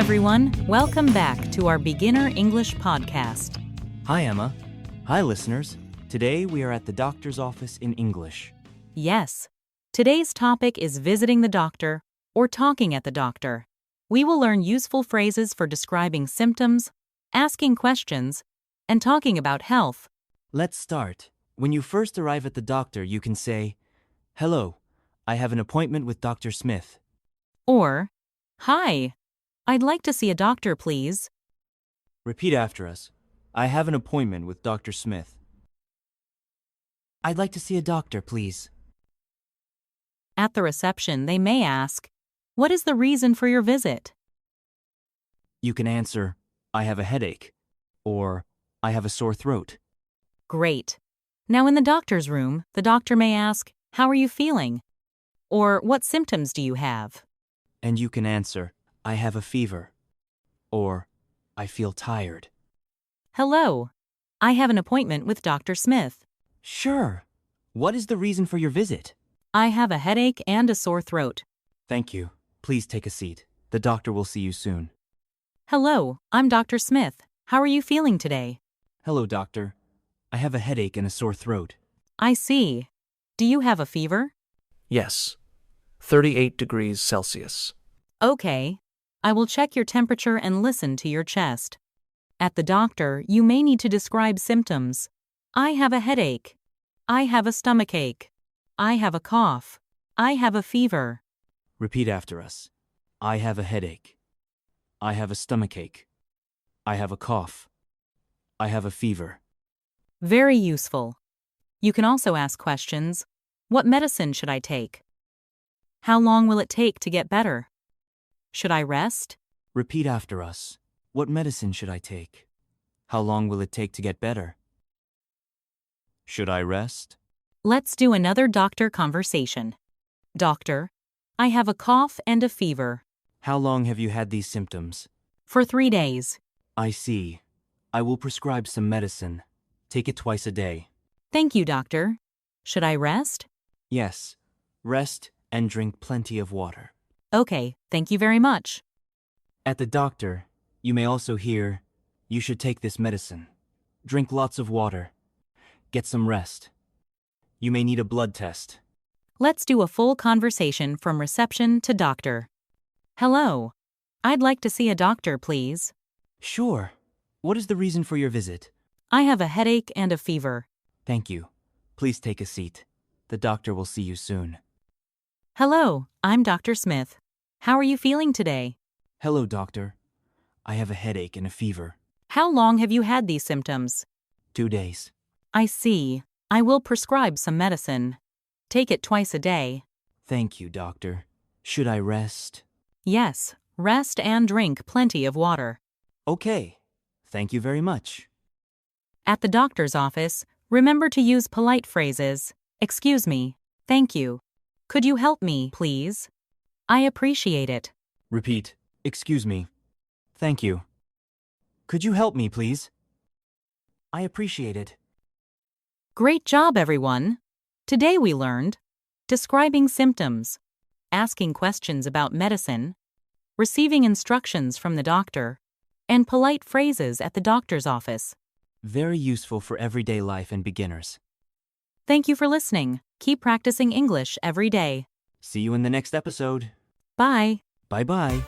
everyone. Welcome back to our Beginner English podcast. Hi, Emma. Hi, listeners. Today we are at the doctor's office in English. Yes, today's topic is visiting the doctor or talking at the doctor. We will learn useful phrases for describing symptoms, asking questions, and talking about health. Let's start. When you first arrive at the doctor, you can say, "Hello, I have an appointment with Dr. Smith." Or, "Hi, I'd like to see a doctor, please." Repeat after us. I have an appointment with Dr. Smith. I'd like to see a doctor, please. At the reception, they may ask, "What is the reason for your visit?" You can answer, "I have a headache," or "I have a sore throat." Great. Now in the doctor's room, the doctor may ask, "How are you feeling?" Or, "What symptoms do you have?" And you can answer, "I have a fever," or "I feel tired." "Hello, I have an appointment with Dr. Smith. Sure. What is the reason for your visit? I have a headache and a sore throat." Thank you. Please take a seat. The doctor will see you soon. "Hello, I'm Dr. Smith. How are you feeling today?" Hello, doctor. I have a headache and a sore throat. "I see. Do you have a fever?" Yes, 38 degrees Celsius. Okay. I will check your temperature and listen to your chest. At the doctor, you may need to describe symptoms. I have a headache. I have a stomachache. I have a cough. I have a fever. Repeat after us. I have a headache. I have a stomachache. I have a cough. I have a fever. Very useful. You can also ask questions. What medicine should I take? How long will it take to get better? Should I rest? Repeat after us. What medicine should I take? How long will it take to get better? Should I rest? Let's do another doctor conversation. "Doctor, I have a cough and a fever." How long have you had these symptoms? "For 3 days." I see. I will prescribe some medicine. Take it twice a day. "Thank you, doctor. Should I rest?" Yes. Rest and drink plenty of water. Okay, thank you very much. At the doctor, you may also hear, "You should take this medicine. Drink lots of water. Get some rest. You may need a blood test." Let's do a full conversation from reception to doctor. "Hello. I'd like to see a doctor, please." Sure. What is the reason for your visit? "I have a headache and a fever." Thank you. Please take a seat. The doctor will see you soon. "Hello, I'm Dr. Smith. How are you feeling today?" Hello, doctor. I have a headache and a fever. "How long have you had these symptoms?" 2 days. "I see. I will prescribe some medicine. Take it twice a day." Thank you, doctor. Should I rest? Yes, rest and drink plenty of water. Okay. Thank you very much. At the doctor's office, remember to use polite phrases. "Excuse me. Thank you. Could you help me, please? I appreciate it." Repeat. Excuse me. Thank you. Could you help me, please? I appreciate it. Great job, everyone! Today we learned describing symptoms, asking questions about medicine, receiving instructions from the doctor, and polite phrases at the doctor's office. Very useful for everyday life and beginners. Thank you for listening. Keep practicing English every day. See you in the next episode. Bye. Bye-bye.